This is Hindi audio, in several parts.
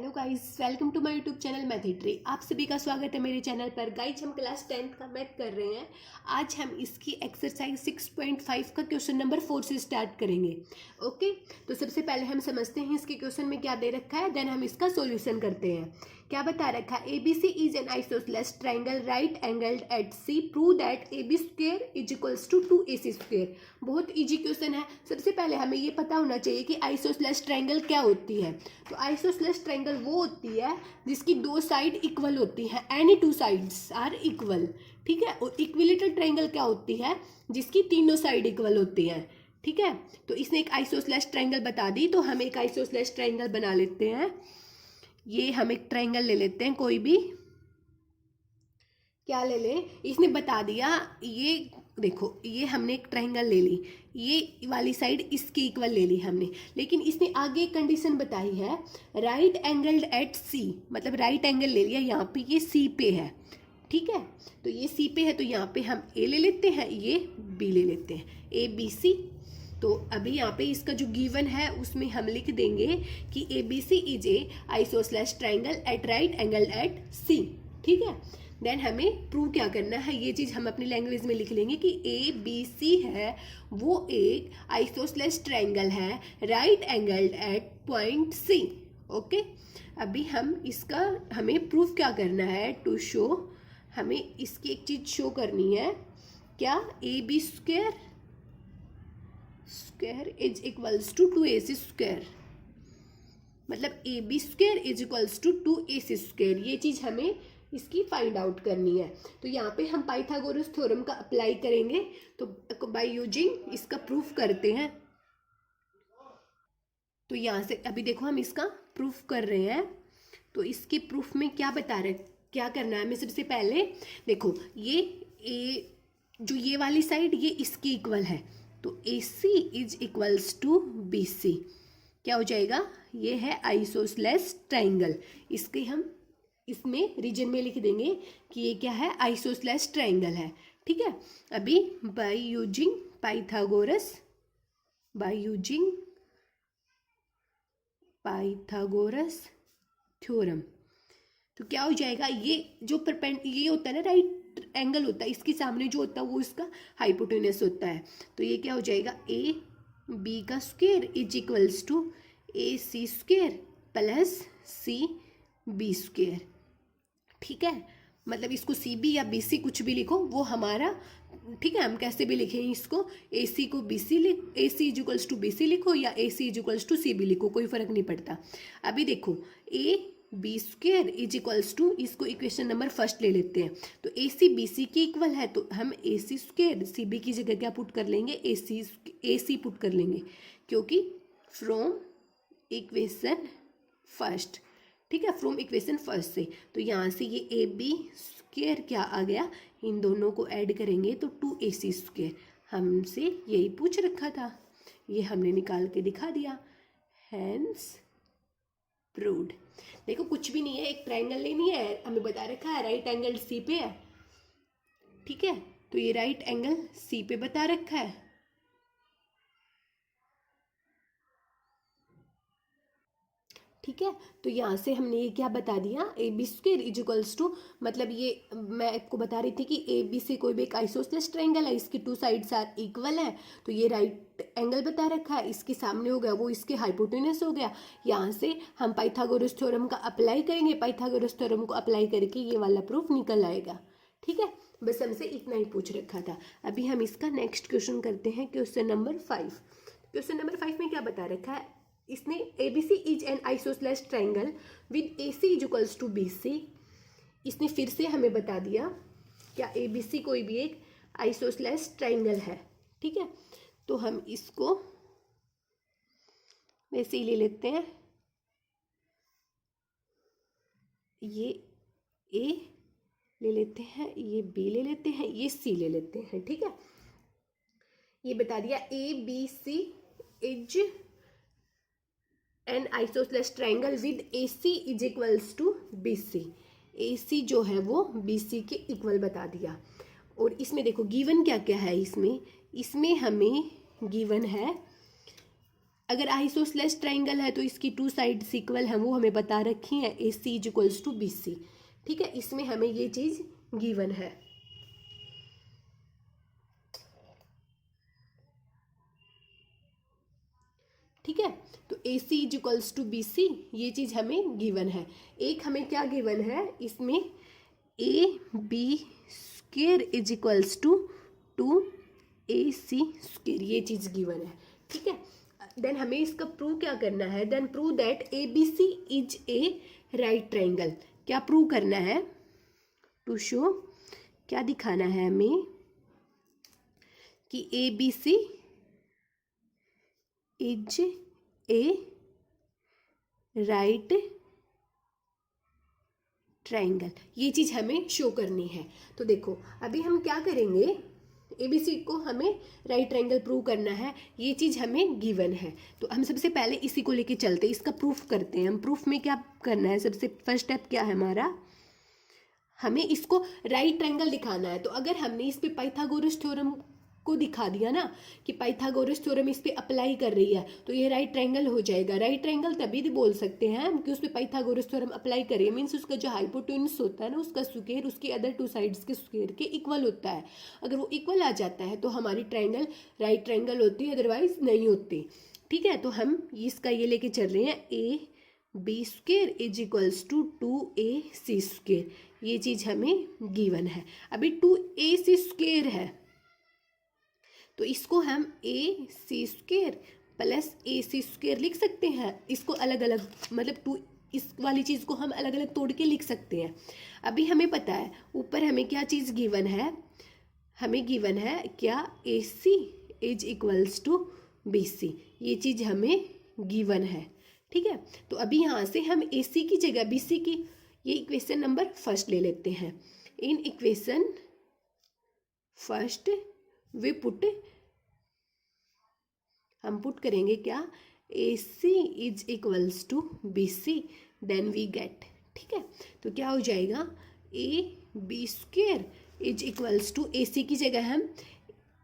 Hello guys, welcome to my YouTube channel Mathtree. आप सभी का स्वागत है मेरे चैनल पर। गाइस, हम क्लास 10th का मैथ कर रहे हैं। आज हम इसकी एक्सरसाइज 6.5 का क्वेश्चन नंबर 4 से स्टार्ट करेंगे। ओके, तो सबसे पहले हम समझते हैं इसके क्वेश्चन में क्या दे रखा है, देन हम इसका सॉल्यूशन करते हैं। क्या बता रखा है, ABC is an isosceles triangle right angled at C, prove that AB square is equals to 2AC square. बहुत इजी क्वेश्चन है। सबसे पहले हमें ये पता होना चाहिए कि आइसोसेलेस ट्रायंगल क्या होती है। तो आइसोसेलेस ट्रायंगल वो होती है जिसकी दो साइड इक्वल होती है, any two sides are equal. ठीक है, और इक्विलेटरल ट्रायंगल क्या होती है, जिसकी तीनों साइड इक्वल होती हैं। ठीक है, तो इसने एक आइसोसेलेस ट्रायंगल बता दी, तो हम एक आइसोसेलेस ट्रायंगल बना लेते हैं। ये हम एक ट्रायंगल ले लेते हैं, कोई भी क्या ले लें। इसने बता दिया, ये देखो, ये हमने एक ट्रायंगल ले ली, ये वाली साइड इसके इक्वल ले ली हमने, लेकिन इसने आगे एक कंडीशन बताई है, राइट एंगल्ड एट C, मतलब राइट एंगल ले लिया, यहाँ पे ये C पे है। ठीक है, तो ये C पे है, तो यहाँ पे हम A ले लेते हैं, ये B ले लेते हैं, ABC। तो अभी यहाँ पे इसका जो गिवन है उसमें हम लिख देंगे कि ABC is a isosceles triangle at right angle at C। ठीक है, देन हमें प्रूव क्या करना है, ये चीज़ हम अपनी लैंग्वेज में लिख लेंगे कि ABC है वो एक आइसोसेलेस ट्रायंगल है right angled eight point C। Okay, अभी हम इसका हमें प्रूफ क्या करना है, टू शो, हमें इसकी एक चीज़ शो करनी है, क्या AB square is equals to 2AC square, मतलब AB square is equals to 2AC square. ये चीज़ हमें इसकी फाइंड आउट करनी है। तो यहाँ पे हम पाइथागोरस थ्योरम का अप्लाई करेंगे, तो बाय यूजिंग इसका प्रूफ करते हैं। तो यहाँ से अभी देखो हम इसका प्रूफ कर रहे हैं। तो इसके प्रूफ में क्या बता रहे, क्या करना है हमें। सबसे पहले देखो, जो ये वाली साइड ये इसकी इक्वल है, तो AC is equals to BC। क्या हो जाएगा, ये है आइसोसेलेस ट्रायंगल। इसके हम इसमें रीजन में लिख देंगे कि ये क्या है, आइसोसेलेस ट्रायंगल है। ठीक है, अभी बाय यूजिंग पाइथागोरस थ्योरम, तो क्या हो जाएगा, ये जो ये होता है ना, राइट एंगल होता है, इसके सामने जो होता है वो इसका हाइपोटेनस होता है। तो ये क्या हो जाएगा, AB का square is equals to AC square plus CB square. ठीक है, मतलब इसको CB या BC कुछ भी लिखो, वो हमारा, ठीक है, हम कैसे भी लिखें इसको, AC को BC AC is equals to BC लिखो या AC is equals to CB लिखो, कोई फर्क नहीं पड़ता। अभी देखो, AB square is equals to, इसको इक्वेशन नंबर फर्स्ट ले लेते हैं। तो AC BC की इक्वल है, तो हम AC स्क्वायर CB की जगह क्या पुट कर लेंगे, AC पुट कर लेंगे, क्योंकि फ्रॉम इक्वेशन फर्स्ट। ठीक है, फ्रॉम इक्वेशन फर्स्ट से, तो यहाँ से ये AB स्क्वायर क्या आ गया, इन दोनों को ऐड करेंगे तो 2AC स्क्वायर। हमसे यही पूछ रखा था, ये हमने निकाल के दिखा दिया, हैंस प्रूव्ड। देखो, कुछ भी नहीं है, एक ट्रायंगल लेनी है, हमें बता रखा है राइट एंगल C पे है। ठीक है, तो ये राइट एंगल C पे बता रखा है। ठीक है, तो यहाँ से हमने ये क्या बता दिया, AB square is equals to, मतलब ये मैं आपको बता रही थी कि AB से कोई भी एक आइसोसेलेस ट्रायंगल है, इसकी टू साइड्स आर इक्वल है, तो ये राइट एंगल बता रखा है, इसके सामने हो गया वो इसके हाइपोटेनस हो गया। यहाँ से हम पाइथागोरस थ्योरम का अप्लाई करेंगे, पाइथागोरस थ्योरम को अप्लाई करके ये वाला प्रूफ निकल आएगा। ठीक है, बस हमसे इतना ही पूछ रखा था। अभी हम इसका नेक्स्ट क्वेश्चन करते हैं, क्वेश्चन नंबर 5। क्वेश्चन नंबर 5 में क्या बता रखा है, इसने ABC is an isosceles triangle with AC is equals to BC। इसने फिर से हमें बता दिया क्या ABC कोई भी एक आइसोसेलेस ट्रायंगल है। ठीक है, तो हम इसको वैसे ही ले लेते हैं, ये A ले लेते हैं, ये B ले लेते हैं, ये C ले लेते हैं। ठीक है, ये बता दिया ABC is an isosceles triangle with AC is equals to BC। AC जो है वो BC के इक्वल बता दिया। और इसमें देखो गिवन क्या क्या है, इसमें हमें गिवन है अगर आइसोसेलेस ट्राइंगल है तो इसकी टू साइड्स इक्वल हैं, वो हमें बता रखी हैं, A C is equals to B C. ठीक है, इसमें हमें ये चीज़ गिवन है। ठीक है, तो A C is equals to B C, ये चीज़ हमें गिवन है। एक हमें क्या गिवन है इसमें, A B square is equals to two A C square, ये चीज़ गिवन है। ठीक है, देन हमें इसका प्रूव क्या करना है, then prove that A B C is a right triangle. क्या प्रूव करना है, टू शो, क्या दिखाना है हमें कि A B C is a right triangle, ये चीज़ हमें शो करनी है। तो देखो अभी हम क्या करेंगे, एबीसी को हमें राइट ट्राइंगल प्रूव करना है, ये चीज़ हमें गिवन है। तो हम सबसे पहले इसी को लेके चलते हैं, इसका प्रूफ करते हैं। हम प्रूफ में क्या करना है, सबसे फर्स्ट स्टेप क्या है हमारा, हमें इसको राइट ट्राइंगल दिखाना है। तो अगर हमने इस पे पाइथागोरस थ्योरम को दिखा दिया ना कि पाइथागोरस थ्योरम इस पे अप्लाई कर रही है, तो ये राइट ट्राइंगल हो जाएगा। राइट ट्राइंगल तभी भी बोल सकते हैं हम कि उस पे पाइथागोरस थ्योरम अप्लाई करिए, मीन्स उसका जो हाइपोटेन्यूस होता है ना, उसका स्क्वायर उसकी अदर टू साइड्स के स्क्वायर के इक्वल होता है। अगर वो इक्वल आ जाता है तो हमारी ट्राइंगल राइट ट्राइंगल होती है, अदरवाइज नहीं होती। ठीक है, तो हम इसका ये लेके चल रहे हैं, A B square is equals to two A C square, ये चीज़ हमें गिवन है। अभी टू ए सी स्क्वेयर है तो इसको हम ए सी स्क्वेयर प्लस ए सी स्क्वेयर लिख सकते हैं। इसको अलग अलग, मतलब टू, इस वाली चीज़ को हम अलग अलग तोड़ के लिख सकते हैं। अभी हमें पता है ऊपर हमें क्या चीज़ गिवन है, हमें गिवन है क्या, A C is equals to B C, ये चीज़ हमें गिवन है। ठीक है, तो अभी यहाँ से हम ए सी की जगह बी सी की, ये इक्वेशन नंबर फर्स्ट ले लेते हैं। In equation first we put, हम पुट करेंगे क्या, A C is equals to B C, then we get. ठीक है, तो क्या हो जाएगा, A B square is equals to, A C की जगह हम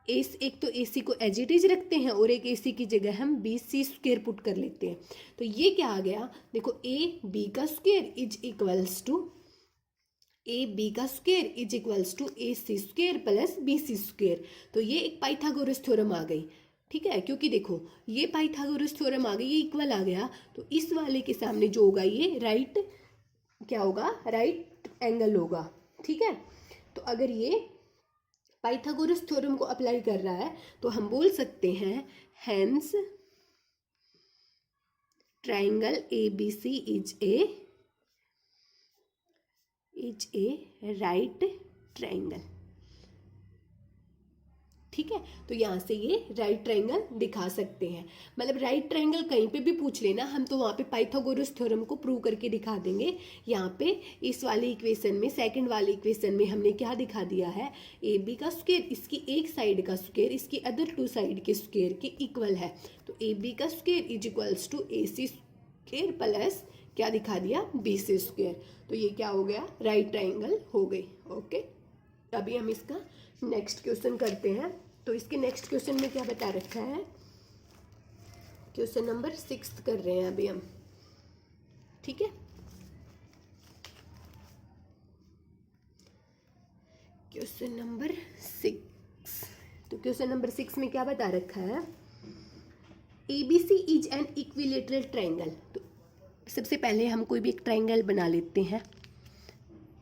एक तो ए सी को एज इट इज रखते हैं और एक ए सी की जगह हम बी सी स्क्वेयर पुट कर लेते हैं। तो ये क्या आ गया, देखो ए बी का square is equals to, A B का square is equals to A C square plus B C square. तो ये एक पाइथागोरस थ्योरम आ गई। ठीक है, क्योंकि देखो ये पाइथागोरस थ्योरम आ गई, ये इक्वल आ गया, तो इस वाले के सामने जो होगा ये राइट, क्या होगा, राइट एंगल होगा। ठीक है, तो अगर ये पाइथागोरस थ्योरम को अप्लाई कर रहा है तो हम बोल सकते हैं hence triangle A B C is a right triangle. ठीक है, तो यहाँ से ये राइट ट्राइंगल दिखा सकते हैं। मतलब राइट ट्राइंगल कहीं पे भी पूछ लेना, हम तो वहाँ पे पाइथागोरस थ्योरम को प्रूव करके दिखा देंगे। यहाँ पे इस वाली इक्वेशन में, सेकंड वाली इक्वेशन में हमने क्या दिखा दिया है, ए बी का स्क्वायर इसकी एक साइड का स्क्वायर इसकी अदर टू साइड के स्क्वायर के इक्वल है। तो ए बी का square is equals to A C square plus क्या दिखा दिया, बी सी स्क्वायर। तो ये क्या हो गया, राइट ट्राइंगल हो गई। ओके, अभी हम इसका नेक्स्ट क्वेश्चन करते हैं। तो इसके नेक्स्ट क्वेश्चन में क्या बता रखा है, क्वेश्चन नंबर 6 कर रहे हैं अभी हम। ठीक है, क्वेश्चन नंबर 6, तो क्वेश्चन नंबर 6 में क्या बता रखा है, A B C is an equilateral triangle. तो सबसे पहले हम कोई भी एक ट्राइंगल बना लेते हैं,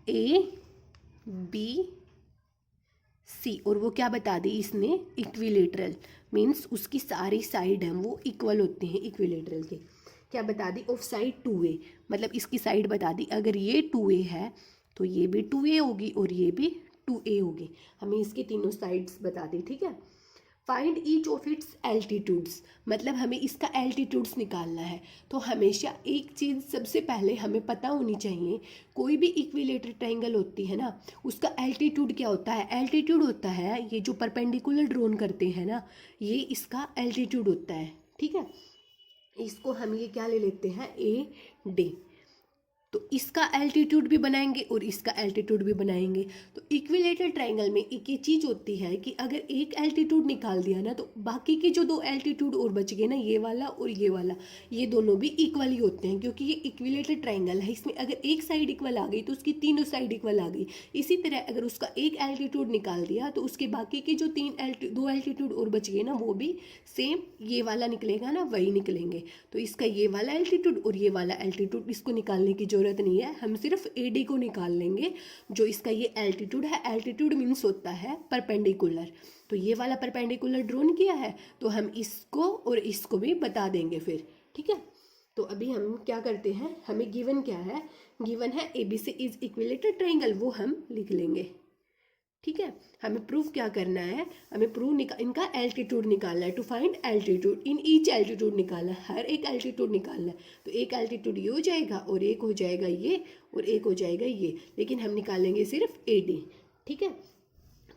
ए बी सी, और वो क्या बता दी इसने, इक्विलेटरल, मीन्स उसकी सारी साइड हम वो इक्वल होते हैं इक्विलेटरल के। क्या बता दी, ऑफ साइड 2a, मतलब इसकी साइड बता दी, अगर ये 2a है तो ये भी 2a होगी और ये भी 2a होगी। हमें इसकी तीनों साइड्स बता दी। ठीक है, find each of its altitudes, मतलब हमें इसका एल्टीट्यूड्स निकालना है। तो हमेशा एक चीज़ सबसे पहले हमें पता होनी चाहिए, कोई भी इक्विलेटरल ट्राइंगल होती है ना, उसका एल्टीट्यूड क्या होता है, एल्टीट्यूड होता है ये जो परपेंडिकुलर ड्रोन करते हैं ना, ये इसका एल्टीट्यूड होता है। ठीक है, इसको हम ये क्या ले लेते हैं, ए डी। तो इसका एल्टीट्यूड भी बनाएंगे और इसका एल्टीट्यूड भी बनाएंगे। तो इक्विलेटरल ट्रायंगल में एक ये चीज़ होती है कि अगर एक एल्टीट्यूड निकाल दिया ना तो बाकी के जो दो एल्टीट्यूड और बच गए ना, ये वाला और ये वाला, ये दोनों भी इक्वल ही होते हैं, क्योंकि ये इक्विलेटरल ट्रायंगल है। इसमें अगर एक साइड इक्वल आ गई तो उसकी तीनों साइड इक्वल आ गई। इसी तरह अगर उसका एक एल्टीट्यूड निकाल दिया तो उसके बाकी के जो दो एल्टीट्यूड और बच गए ना, वो भी सेम ये वाला निकलेगा ना, वही निकलेंगे। तो इसका ये वाला एल्टीट्यूड और ये वाला एल्टीट्यूड इसको निकालने की जरूरत नहीं है, हम सिर्फ AD को निकाल लेंगे। जो इसका ये एल्टीट्यूड है, एल्टीट्यूड मीन्स होता है परपेंडिकुलर, तो ये वाला परपेंडिकुलर ड्रॉन किया है तो हम इसको और इसको भी बता देंगे फिर, ठीक है। तो अभी हम क्या करते हैं, हमें गिवन क्या है, गिवन है ABC इज इक्विलेटरल ट्रायंगल, वो हम लिख लेंगे, ठीक है। हमें प्रूफ क्या करना है, हमें प्रूफ इनका एल्टीट्यूड निकालना है, to find altitude in each altitude निकालना है, हर एक एल्टीट्यूड निकालना है। तो एक एल्टीट्यूड ये हो जाएगा और एक हो जाएगा ये और एक हो जाएगा ये, लेकिन हम निकालेंगे सिर्फ AD, ठीक है।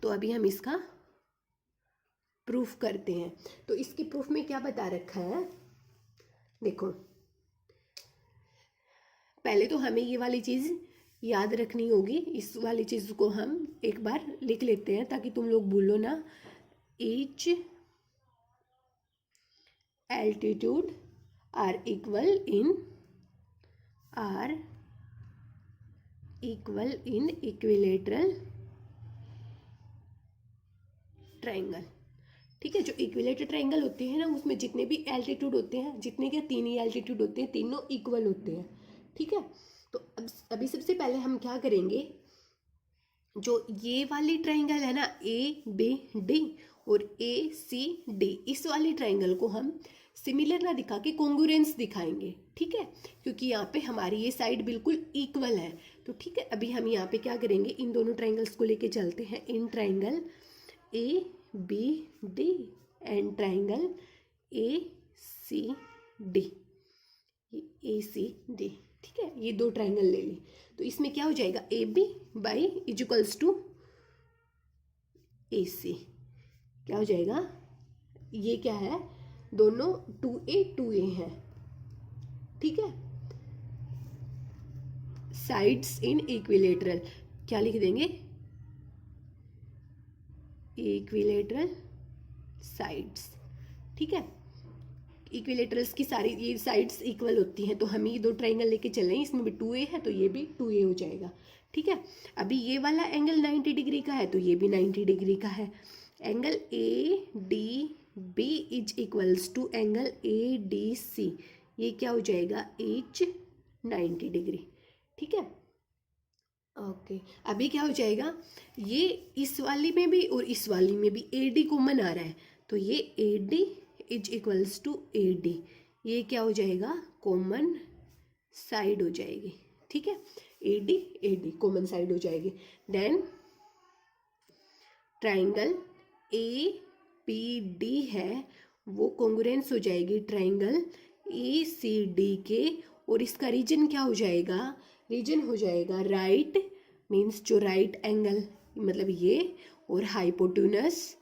तो अभी हम इसका प्रूफ करते हैं। तो इसके प्रूफ में क्या बता रखा है, देखो पहले तो हमें ये वाली चीज़ याद रखनी होगी, इस वाली चीज़ को हम एक बार लिख लेते हैं ताकि तुम लोग भूलो ना। Each altitude are equal in equilateral triangle, ठीक है। जो इक्विलेटरल ट्रायंगल होते हैं ना, उसमें जितने भी एल्टीट्यूड होते हैं, जितने के तीन ही एल्टीट्यूड होते हैं, तीनों इक्वल होते हैं, ठीक है। तो अभी सबसे पहले हम क्या करेंगे, जो ये वाली ट्रायंगल है ना ABD और ACD, इस वाली ट्रायंगल को हम सिमिलर ना दिखा के कॉन्ग्रुएंस दिखाएंगे, ठीक है, क्योंकि यहाँ पे हमारी ये साइड बिल्कुल इक्वल है। तो ठीक है, अभी हम यहाँ पे क्या करेंगे, इन दोनों ट्रायंगल्स को लेके चलते हैं। In triangle ABD and triangle ACD, ACD, ठीक है, ये दो ट्रायंगल ले ली। तो इसमें क्या हो जाएगा, AB by is equals to AC, क्या हो जाएगा, ये क्या है, दोनों 2A है, ठीक है। साइड्स इन इक्विलेटरल, क्या लिख देंगे, इक्विलेटरल साइड्स, ठीक है। इक्विलेटरल्स की सारी ये साइड्स इक्वल होती हैं, तो हम ये दो ट्रायंगल लेके चल रहे हैं, इसमें भी 2A है तो ये भी 2A हो जाएगा, ठीक है। अभी ये वाला एंगल 90 डिग्री का है तो ये भी 90 डिग्री का है। Angle ADB is equals to angle ADC, ये क्या हो जाएगा, एच 90 डिग्री, ठीक है। ओके, अभी क्या हो जाएगा, ये इस वाली में भी और इस वाली में भी AD कॉमन आ रहा है, तो ये AD is equals to AD, ये क्या हो जाएगा, कॉमन साइड हो जाएगी, ठीक है। AD कॉमन साइड हो जाएगी। देन ट्रायंगल APD है, वो कॉन्ग्रुएंस हो जाएगी ट्रायंगल ACD के, और इसका रीजन क्या हो जाएगा, रीजन हो जाएगा राइट, मीन्स जो राइट एंगल, मतलब ये, और हाइपोटेन्यूस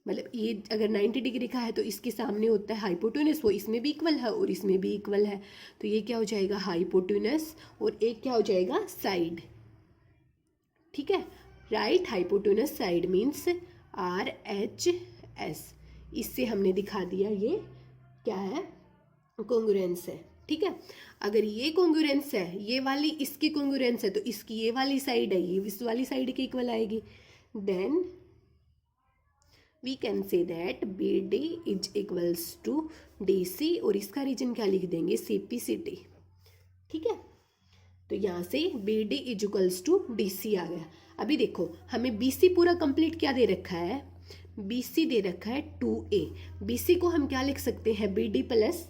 मतलब ये अगर 90 डिग्री का है तो इसके सामने होता है हाइपोटेन्यूस, वो इसमें भी इक्वल है और इसमें भी इक्वल है, तो ये क्या हो जाएगा, हाइपोटेन्यूस, और एक क्या हो जाएगा, साइड, ठीक है। Right hypotenuse side means RHS, इससे हमने दिखा दिया ये क्या है, कॉन्ग्रुएंस है, ठीक है। अगर ये कॉन्ग्रुएंस है, ये वाली इसकी कॉन्ग्रुएंस है, तो इसकी ये वाली साइड है, ये इस वाली साइड के इक्वल आएगी। Then we can say that BD is equals to DC, और इसका रीजन क्या लिख देंगे, CPCT, ठीक है। तो यहाँ से BD is equals to DC आ गया। अभी देखो, हमें BC पूरा कंप्लीट क्या दे रखा है, BC दे रखा है 2A, BC को हम क्या लिख सकते हैं, BD प्लस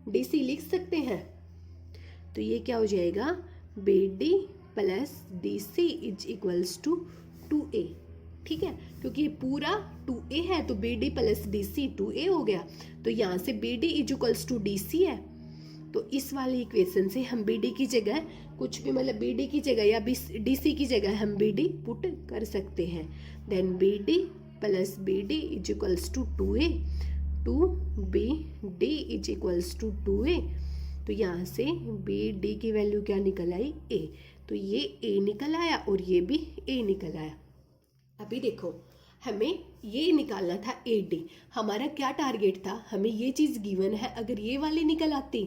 DC लिख सकते हैं, तो ये क्या हो जाएगा, BD plus DC is equals to 2A, ठीक है, क्योंकि ये पूरा 2A है तो BD प्लस DC 2A हो गया, तो यहाँ से BD is equals to DC है, तो इस वाली इक्वेशन से हम BD की जगह कुछ भी, मतलब BD की जगह या DC की जगह हम BD पुट कर सकते हैं। Then BD plus BD is equals to 2A, 2BD is equals to 2A, तो यहाँ से बी डी की वैल्यू क्या निकल आई, ए। तो ये ए निकल आया और ये भी ए निकल आया। अभी देखो हमें ये निकालना था ए डी। हमारा क्या टारगेट था, हमें ये चीज़ गिवन है, अगर ये वाली निकल आती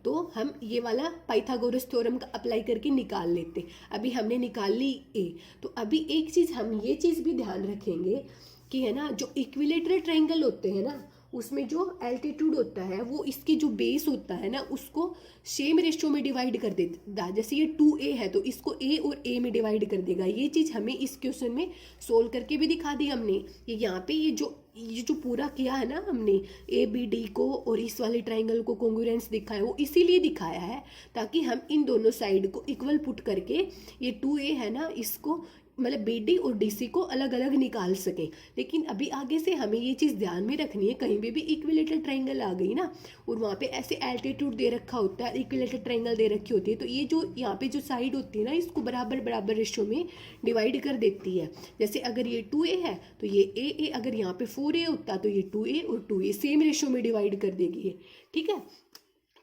तो हम ये वाला पाइथागोरस थ्योरम का अप्लाई करके निकाल लेते। अभी हमने निकाल ली ए। तो अभी एक चीज़ हम ये चीज़ भी ध्यान रखेंगे कि है ना, जो इक्विलेटरल ट्रायंगल होते हैं ना, उसमें जो एल्टीट्यूड होता है वो इसकी जो बेस होता है ना उसको सेम रेशियो में डिवाइड कर देता। जैसे ये 2a है तो इसको a और a में डिवाइड कर देगा। ये चीज़ हमें इस क्वेश्चन में सोल्व करके भी दिखा दी हमने। ये यहाँ पे ये जो पूरा किया है ना हमने, ए बी डी को और इस वाले ट्राइंगल को कॉन्ग्रुएंस दिखाया, वो इसीलिए दिखाया है ताकि हम इन दोनों साइड को इक्वल पुट करके ये 2a है ना इसको मतलब बी डी और डी सी को अलग अलग निकाल सकें। लेकिन अभी आगे से हमें ये चीज़ ध्यान में रखनी है, कहीं भी इक्विलेटरल ट्रायंगल आ गई ना और वहाँ पे ऐसे एल्टीट्यूड दे रखा होता है, इक्विलेटरल ट्रायंगल दे रखी होती है, तो ये जो यहाँ पे जो साइड होती है ना इसको बराबर बराबर रेशियो में डिवाइड कर देती है। जैसे अगर ये 2a है तो ये a, अगर यहाँ पे 4a होता तो ये 2a और 2a सेम रेशियो में डिवाइड कर देगी ये, ठीक है।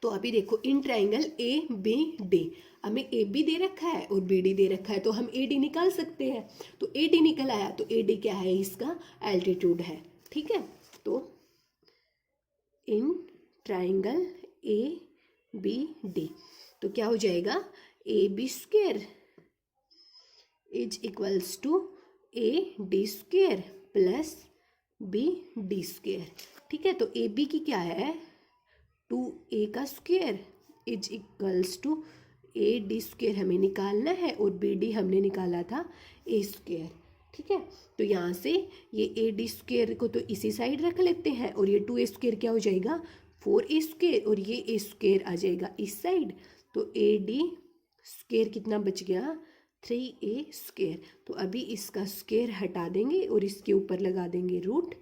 तो अभी देखो in triangle A B D हमें ए बी दे रखा है और बी डी दे रखा है, तो हम ए डी निकाल सकते हैं। तो ए डी निकल आया तो ए डी क्या है, इसका एल्टीट्यूड है, ठीक है। तो in triangle A B D तो क्या हो जाएगा, A B square is equals to A D square plus B D square, ठीक है। तो ए बी की क्या है, 2a का square is equals to A D square हमें निकालना है और बी डी हमने निकाला था ए स्क्वायर, ठीक है। तो यहाँ से ये ए डी स्क्वायर को तो इसी साइड रख लेते हैं और ये 2a स्क्वायर क्या हो जाएगा 4a स्क्वायर और ये a स्क्वायर आ जाएगा इस साइड। तो ए डी स्क्वायर कितना बच गया 3a स्क्वायर। तो अभी इसका स्क्वायर हटा देंगे और इसके ऊपर लगा देंगे रूट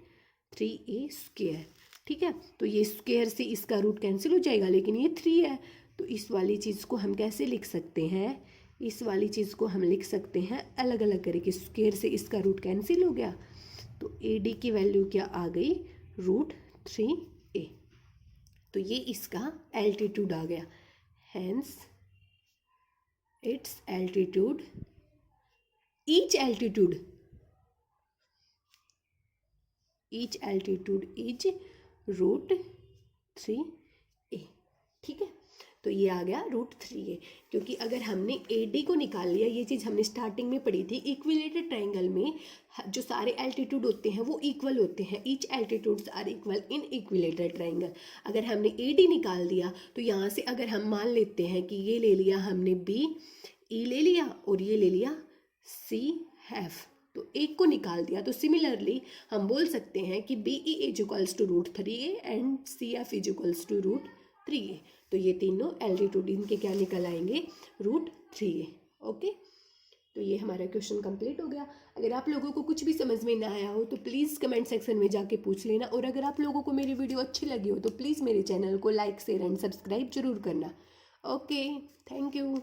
3a स्क्वायर, ठीक है। तो ये स्क्वायर से इसका रूट कैंसिल हो जाएगा, लेकिन ये 3 है तो इस वाली चीज़ को हम कैसे लिख सकते हैं, इस वाली चीज़ को हम लिख सकते हैं अलग अलग करके। स्क्वायर से इसका रूट कैंसिल हो गया तो ए डी की वैल्यू क्या आ गई रूट 3a। तो ये इसका एल्टीट्यूड आ गया, hence its altitude each altitude is root 3a, ठीक है। तो ये आ गया रूट 3a, क्योंकि अगर हमने ए डी को निकाल लिया, ये चीज़ हमने स्टार्टिंग में पढ़ी थी, इक्विलेटरल ट्रायंगल में जो सारे एल्टीट्यूड होते हैं वो इक्वल होते हैं, each altitudes are equal in equilateral triangle. अगर हमने ए डी निकाल दिया तो यहाँ से अगर हम मान लेते हैं कि ये ले लिया हमने बी, ई ले लिया और ये ले लिया सी एफ, तो एक को निकाल दिया, तो सिमिलरली हम बोल सकते हैं कि B E is equals to root 3a and C F is equals to root 3a। तो ये तीनों एल्टीट्यूड इनके क्या निकल आएंगे रूट 3a, ओके। तो ये हमारा क्वेश्चन कंप्लीट हो गया। अगर आप लोगों को कुछ भी समझ में ना आया हो तो प्लीज़ कमेंट सेक्शन में जाके पूछ लेना, और अगर आप लोगों को मेरी वीडियो अच्छी लगी हो तो प्लीज़ मेरे चैनल को लाइक शेयर एंड सब्सक्राइब जरूर करना। Okay, thank you.